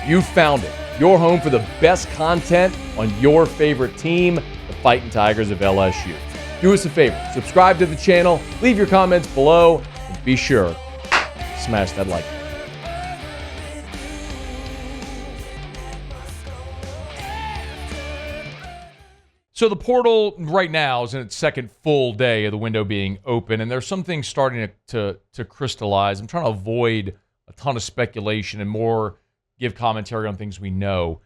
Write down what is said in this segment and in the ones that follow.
You found it. Your home for the best content on your favorite team, the Fighting Tigers of LSU. Do us a favor, subscribe to the channel, leave your comments below, and be sure to smash that like button. So the portal right now is in its second full day of the window being open, and there's some things starting to crystallize. I'm trying to avoid a ton of speculation and more give commentary on things we know.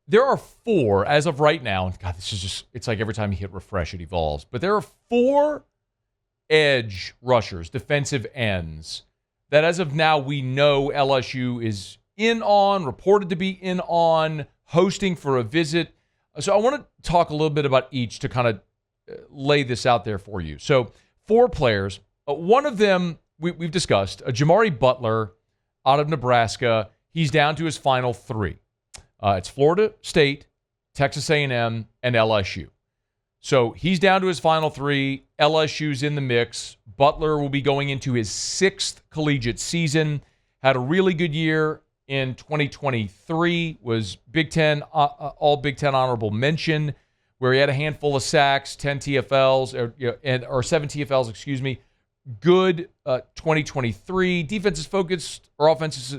There are 4, as of right now, God, this is just, it's like every time you hit refresh, it evolves. But there are 4 edge rushers, defensive ends, that as of now we know LSU is in on, reported to be in on, hosting for a visit. So I want to talk a little bit about each to kind of lay this out there for you. So 4 players. One of them we've discussed, Jamari Butler out of Nebraska. He's down to his final 3. It's Florida State, Texas A&M, and LSU. So he's down to his final 3. LSU's in the mix. Butler will be going into his 6th collegiate season. Had a really good year in 2023, was Big Ten, all Big Ten honorable mention, where he had a handful of sacks, 10 TFLs, or 7 TFLs, excuse me. Good 2023. Defense is focused, or offense,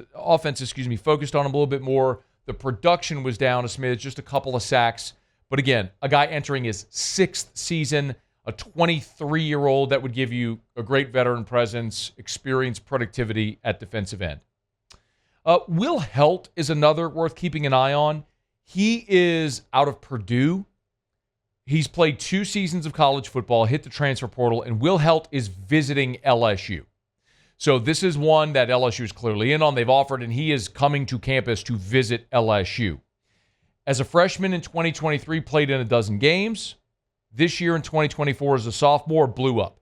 focused on him a little bit more. The production was down a smidge, just a couple of sacks. But again, a guy entering his 6th season, a 23-year-old that would give you a great veteran presence, experience, productivity at defensive end. Will Heldt is another worth keeping an eye on. He is out of Purdue. He's played 2 seasons of college football, hit the transfer portal, and Will Heldt is visiting LSU. So this is one that LSU is clearly in on. They've offered, and he is coming to campus to visit LSU. As a freshman in 2023, played in a dozen games. This year in 2024 as a sophomore, blew up.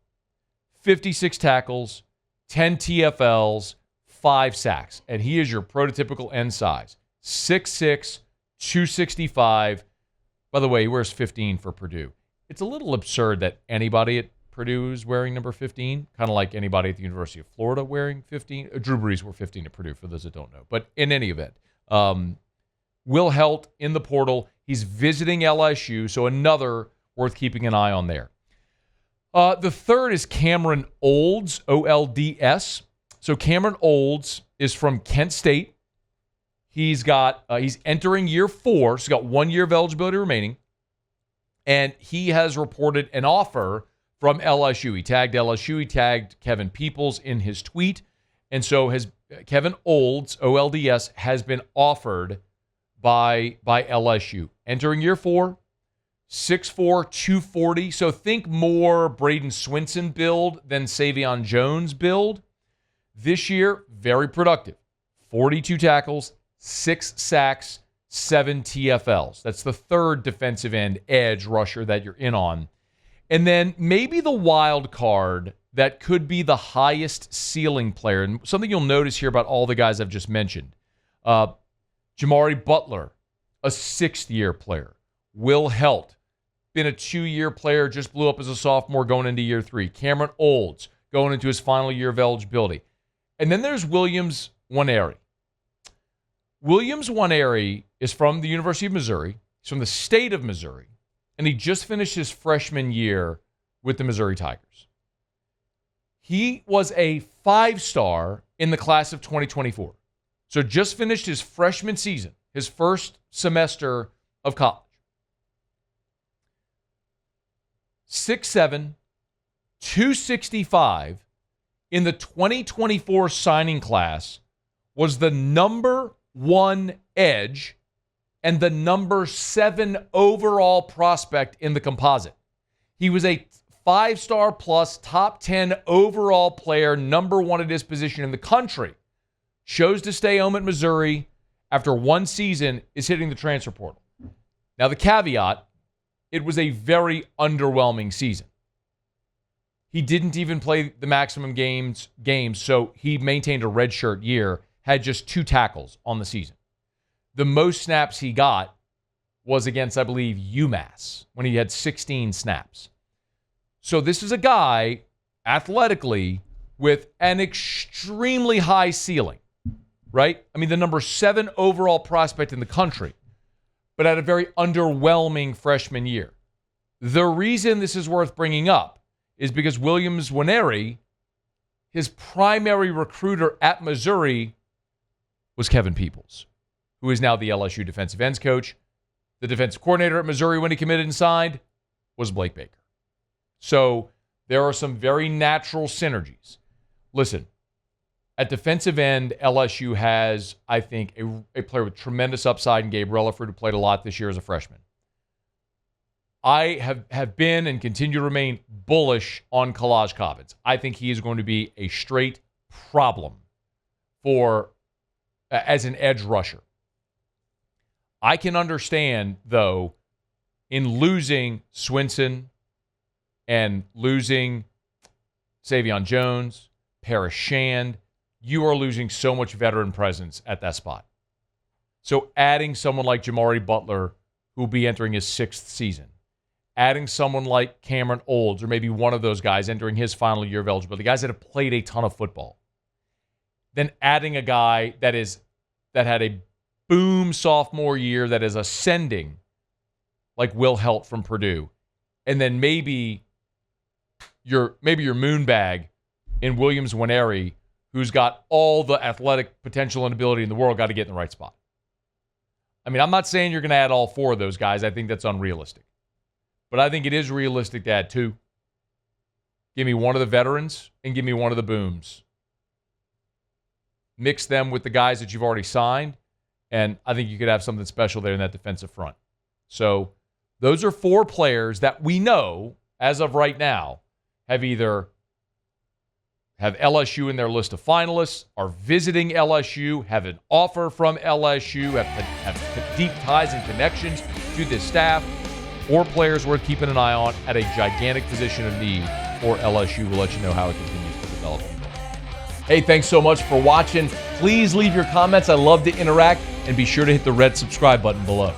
56 tackles, 10 TFLs, 5 sacks. And he is your prototypical end size. 6'6", 265. By the way, he wears 15 for Purdue. It's a little absurd that anybody at Purdue is wearing number 15, kind of like anybody at the University of Florida wearing 15. Drew Brees wore 15 at Purdue, for those that don't know. But in any event, Will Heldt in the portal. He's visiting LSU, so another worth keeping an eye on there. The third is Cameron Olds, O-L-D-S. So Cameron Olds is from Kent State. He's entering year 4, so he's got 1 year of eligibility remaining. And he has reported an offer from LSU. He tagged LSU. He tagged Kevin Peoples in his tweet. And so has Kevin Olds, O-L-D-S, has been offered by LSU. Entering year 4, 6'4", 240. So think more Braden Swinson build than Savion Jones build. This year, very productive. 42 tackles, 6 sacks, 7 TFLs. That's the third defensive end edge rusher that you're in on. And then maybe the wild card that could be the highest ceiling player, and something you'll notice here about all the guys I've just mentioned. Jamari Butler, a 6th-year player. Will Heldt, been a 2-year player, just blew up as a sophomore going into year 3. Cameron Olds, going into his final year of eligibility. And then there's Williams Nwaneri. Williams Nwaneri is from the University of Missouri. He's from the state of Missouri. And he just finished his freshman year with the Missouri Tigers. He was a 5-star in the class of 2024. So just finished his freshman season, his first semester of college. 6'7", 265 in the 2024 signing class, was the number 1 edge and the number 7 overall prospect in the composite. He was a 5-star plus top 10 overall player, number 1 at his position in the country. Chose to stay home at Missouri after 1 season, is hitting the transfer portal. Now the caveat, it was a very underwhelming season. He didn't even play the maximum games, so he maintained a redshirt year, had just 2 tackles on the season. The most snaps he got was against, I believe, UMass, when he had 16 snaps. So this is a guy, athletically, with an extremely high ceiling. right? I mean, the number 7 overall prospect in the country, but had a very underwhelming freshman year. The reason this is worth bringing up is because Williams-Nwaneri, his primary recruiter at Missouri was Kevin Peoples, who is now the LSU defensive ends coach. The defensive coordinator at Missouri when he committed and signed was Blake Baker. So there are some very natural synergies. Listen, at defensive end, LSU has, I think, a player with tremendous upside in Gabe Relaford, who played a lot this year as a freshman. I have been and continue to remain bullish on Kalaj Cobbins. I think he is going to be a straight problem as an edge rusher. I can understand, though, in losing Swinson and losing Savion Jones, Parrish Shand, you are losing so much veteran presence at that spot. So adding someone like Jamari Butler, who will be entering his 6th season, adding someone like Cameron Olds, or maybe one of those guys entering his final year of eligibility, guys that have played a ton of football, then adding a guy that had a boom sophomore year that is ascending, like Will Heldt from Purdue, and then maybe your moonbag in Williams-Nwaneri, who's got all the athletic potential and ability in the world, got to get in the right spot. I mean, I'm not saying you're going to add all 4 of those guys. I think that's unrealistic. But I think it is realistic to add 2. Give me one of the veterans and give me one of the booms. Mix them with the guys that you've already signed, and I think you could have something special there in that defensive front. So those are 4 players that we know, as of right now, have either have LSU in their list of finalists, are visiting LSU, have an offer from LSU, have deep ties and connections to this staff, or players worth keeping an eye on at a gigantic position of need for LSU. We'll let you know how it continues to develop. Hey, thanks so much for watching. Please leave your comments. I love to interact, and be sure to hit the red subscribe button below.